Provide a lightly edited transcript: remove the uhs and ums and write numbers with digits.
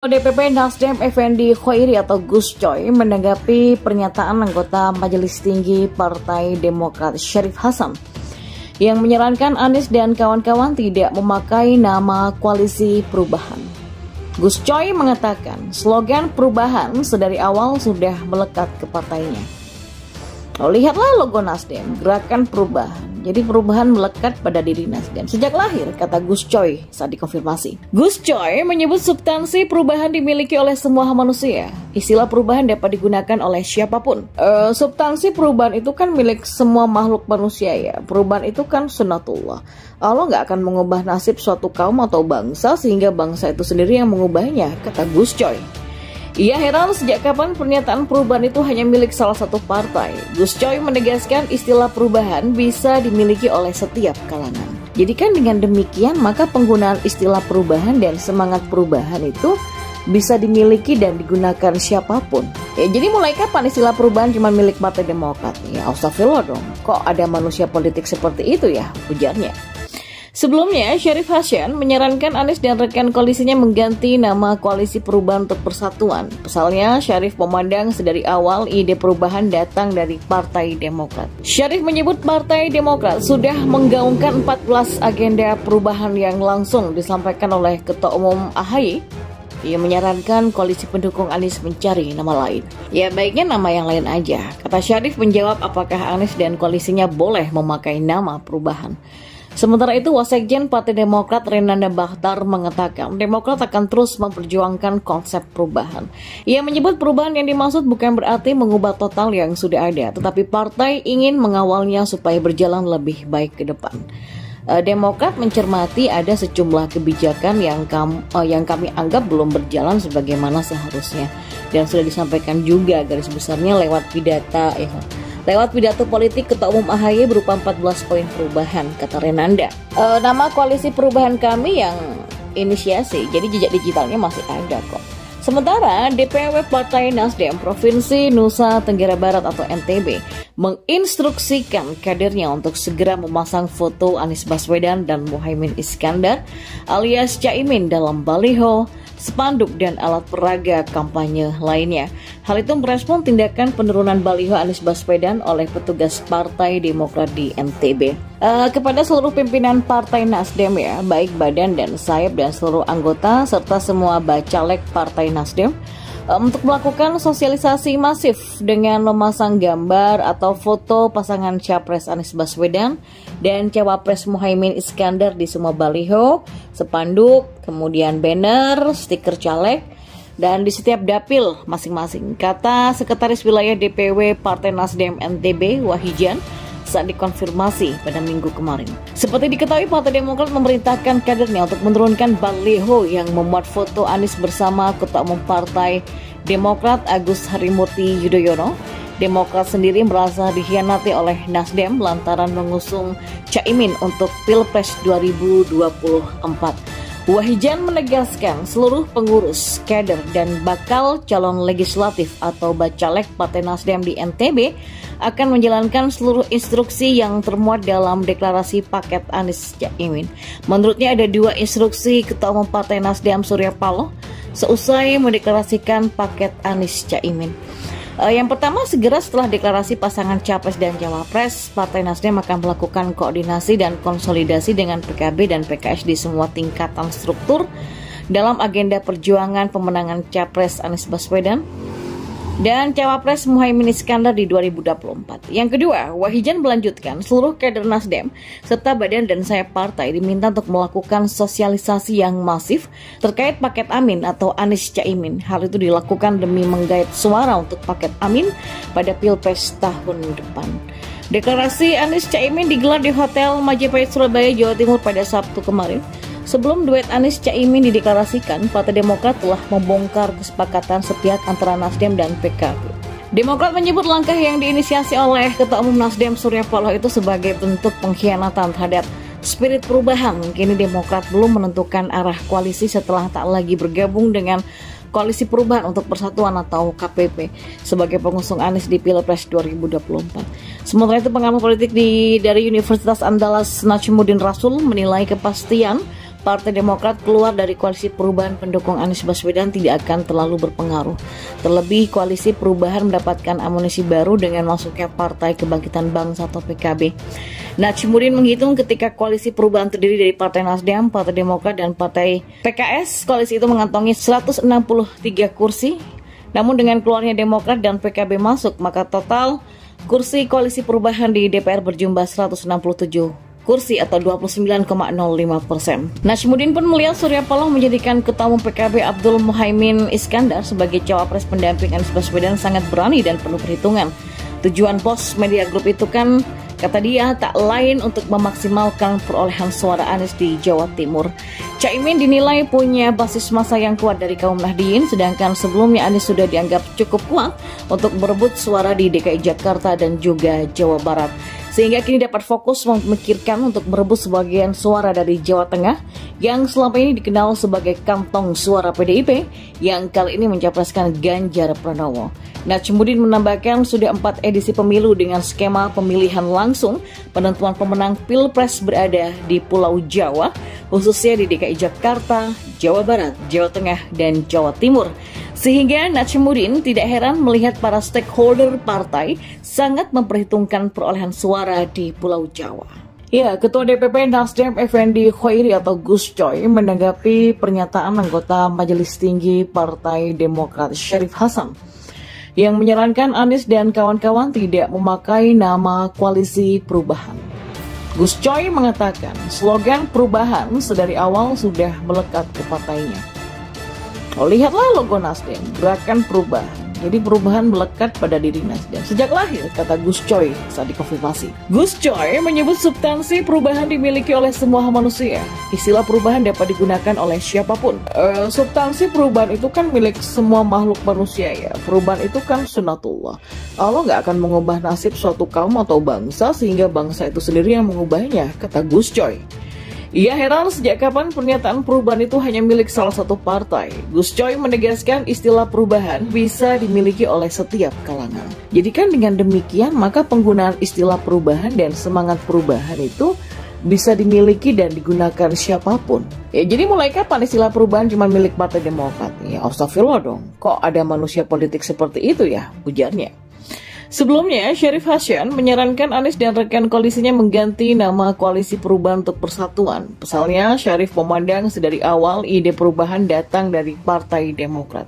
DPP Nasdem Effendi Khoiri atau Gus Coy menanggapi pernyataan anggota Majelis Tinggi Partai Demokrat Syarif Hasan yang menyarankan Anies dan kawan-kawan tidak memakai nama Koalisi Perubahan. Gus Coy mengatakan slogan perubahan sedari awal sudah melekat ke partainya. Lihatlah logo Nasdem, gerakan perubahan. Jadi perubahan melekat pada diri Nasdem sejak lahir, kata Gus Coy saat dikonfirmasi. Gus Coy menyebut substansi perubahan dimiliki oleh semua manusia. Istilah perubahan dapat digunakan oleh siapapun. Substansi perubahan itu kan milik semua makhluk manusia ya. Perubahan itu kan sunnatullah. Allah nggak akan mengubah nasib suatu kaum atau bangsa sehingga bangsa itu sendiri yang mengubahnya, kata Gus Coy. Ia heran sejak kapan pernyataan perubahan itu hanya milik salah satu partai. Gus Coy menegaskan istilah perubahan bisa dimiliki oleh setiap kalangan. Jadi kan dengan demikian maka penggunaan istilah perubahan dan semangat perubahan itu bisa dimiliki dan digunakan siapapun. Jadi mulai kapan istilah perubahan cuma milik Partai Demokrat? Ya astagfirullah dong, kok ada manusia politik seperti itu ya, ujarnya. Sebelumnya, Syarif Hasan menyarankan Anies dan rekan koalisinya mengganti nama Koalisi Perubahan untuk Persatuan. Pasalnya, Syarif memandang sedari awal ide perubahan datang dari Partai Demokrat. Syarif menyebut Partai Demokrat sudah menggaungkan 14 agenda perubahan yang langsung disampaikan oleh Ketua Umum AHY. Ia menyarankan koalisi pendukung Anies mencari nama lain. Ya baiknya nama yang lain aja. Kata Syarif menjawab apakah Anies dan koalisinya boleh memakai nama perubahan. Sementara itu, Wasekjen Partai Demokrat Renanda Bakhtar mengatakan Demokrat akan terus memperjuangkan konsep perubahan. Ia menyebut perubahan yang dimaksud bukan berarti mengubah total yang sudah ada, tetapi partai ingin mengawalnya supaya berjalan lebih baik ke depan. Demokrat mencermati ada sejumlah kebijakan yang kami anggap belum berjalan sebagaimana seharusnya dan sudah disampaikan juga garis besarnya lewat pidato politik Ketua Umum AHY berupa 14 poin perubahan, kata Renanda. Nama koalisi perubahan kami yang inisiasi, jadi jejak digitalnya masih ada kok. Sementara DPW Partai Nasdem Provinsi Nusa Tenggara Barat atau NTB menginstruksikan kadernya untuk segera memasang foto Anies Baswedan dan Muhaimin Iskandar alias Caimin dalam baliho, spanduk dan alat peraga kampanye lainnya. Hal itu merespon tindakan penurunan baliho Anies Baswedan oleh petugas Partai Demokrat di NTB. Kepada seluruh pimpinan Partai Nasdem ya, baik badan dan sayap dan seluruh anggota serta semua bacalek Partai Nasdem untuk melakukan sosialisasi masif dengan memasang gambar atau foto pasangan Capres Anies Baswedan dan Cawapres Muhaimin Iskandar di semua baliho, spanduk, kemudian banner, stiker caleg, dan di setiap dapil masing-masing, kata Sekretaris Wilayah DPW Partai Nasdem NTB Wahijan saat dikonfirmasi pada minggu kemarin. Seperti diketahui, Partai Demokrat memerintahkan kadernya untuk menurunkan baliho yang memuat foto Anies bersama Ketua Umum Partai Demokrat Agus Harimurti Yudhoyono. Demokrat sendiri merasa dikhianati oleh Nasdem lantaran mengusung Caimin untuk Pilpres 2024. Wahijan menegaskan seluruh pengurus, kader, dan bakal calon legislatif atau bacalek Partai Nasdem di NTB akan menjalankan seluruh instruksi yang termuat dalam deklarasi paket Anies Caimin. Menurutnya ada 2 instruksi Ketua Umum Partai Nasdem Surya Paloh seusai mendeklarasikan paket Anies Caimin. Yang pertama, segera setelah deklarasi pasangan Capres dan Cawapres, Partai Nasdem akan melakukan koordinasi dan konsolidasi dengan PKB dan PKS di semua tingkatan struktur dalam agenda perjuangan pemenangan Capres Anies Baswedan dan Cawapres Muhaimin Iskandar di 2024. Yang kedua, Wahijan melanjutkan seluruh kader Nasdem serta badan dan sayap partai diminta untuk melakukan sosialisasi yang masif terkait paket Amin atau Anies Caimin. Hal itu dilakukan demi menggait suara untuk paket Amin pada Pilpres tahun depan. Deklarasi Anies Caimin digelar di Hotel Majapahit Surabaya, Jawa Timur pada Sabtu kemarin. Sebelum duet Anies Caimin dideklarasikan, Partai Demokrat telah membongkar kesepakatan sepihak antara Nasdem dan PKB. Demokrat menyebut langkah yang diinisiasi oleh Ketua Umum Nasdem Surya Paloh itu sebagai bentuk pengkhianatan terhadap spirit perubahan. Kini Demokrat belum menentukan arah koalisi setelah tak lagi bergabung dengan Koalisi Perubahan untuk Persatuan atau KPP sebagai pengusung Anies di Pilpres 2024. Sementara itu, pengamat politik dari Universitas Andalas Najmuddin Rasul menilai kepastian Partai Demokrat keluar dari koalisi perubahan pendukung Anies Baswedan tidak akan terlalu berpengaruh. Terlebih koalisi perubahan mendapatkan amunisi baru dengan masuknya Partai Kebangkitan Bangsa atau PKB. Najmudin menghitung ketika koalisi perubahan terdiri dari Partai Nasdem, Partai Demokrat, dan Partai PKS, koalisi itu mengantongi 163 kursi. Namun dengan keluarnya Demokrat dan PKB masuk, maka total kursi koalisi perubahan di DPR berjumlah 167 kursi atau 29,05%. Najmudin pun melihat Surya Paloh menjadikan Ketua Umum PKB Abdul Muhaimin Iskandar sebagai cawapres pendamping Anies Baswedan sangat berani dan penuh perhitungan. Tujuan pos media group itu kan, kata dia, tak lain untuk memaksimalkan perolehan suara Anies di Jawa Timur. Caimin dinilai punya basis massa yang kuat dari kaum Nahdien, sedangkan sebelumnya Anies sudah dianggap cukup kuat untuk berebut suara di DKI Jakarta dan juga Jawa Barat. Sehingga kini dapat fokus memikirkan untuk merebut sebagian suara dari Jawa Tengah yang selama ini dikenal sebagai kantong suara PDIP yang kali ini mencapreskan Ganjar Pranowo. Najmudin menambahkan sudah 4 edisi pemilu dengan skema pemilihan langsung, penentuan pemenang Pilpres berada di Pulau Jawa, khususnya di DKI Jakarta, Jawa Barat, Jawa Tengah, dan Jawa Timur. Sehingga Najmudin tidak heran melihat para stakeholder partai sangat memperhitungkan perolehan suara di Pulau Jawa. Ya, Ketua DPP Nasdem Effendi Khoiri atau Gus Coy menanggapi pernyataan anggota Majelis Tinggi Partai Demokrat Syarif Hasan yang menyarankan Anies dan kawan-kawan tidak memakai nama koalisi perubahan. Gus Coy mengatakan slogan perubahan sedari awal sudah melekat ke partainya. Lihatlah logo Nasdem, gerakan perubahan. Jadi perubahan melekat pada diri Nasdem sejak lahir, kata Gus Coy saat dikonfirmasi. Gus Coy menyebut substansi perubahan dimiliki oleh semua manusia. Istilah perubahan dapat digunakan oleh siapapun. Substansi perubahan itu kan milik semua makhluk manusia ya. Perubahan itu kan sunatullah. Allah nggak akan mengubah nasib suatu kaum atau bangsa sehingga bangsa itu sendiri yang mengubahnya, kata Gus Coy. Ia heran sejak kapan pernyataan perubahan itu hanya milik salah satu partai. Gus Coy menegaskan istilah perubahan bisa dimiliki oleh setiap kalangan. Jadi kan dengan demikian maka penggunaan istilah perubahan dan semangat perubahan itu bisa dimiliki dan digunakan siapapun. Ya, jadi mulai kapan istilah perubahan cuma milik Partai Demokrat? Ya astagfirullah dong, kok ada manusia politik seperti itu ya, ujarnya. Sebelumnya, Syarif Hasan menyarankan Anies dan rekan koalisinya mengganti nama Koalisi Perubahan untuk Persatuan. Pasalnya, Syarif memandang sedari awal ide perubahan datang dari Partai Demokrat.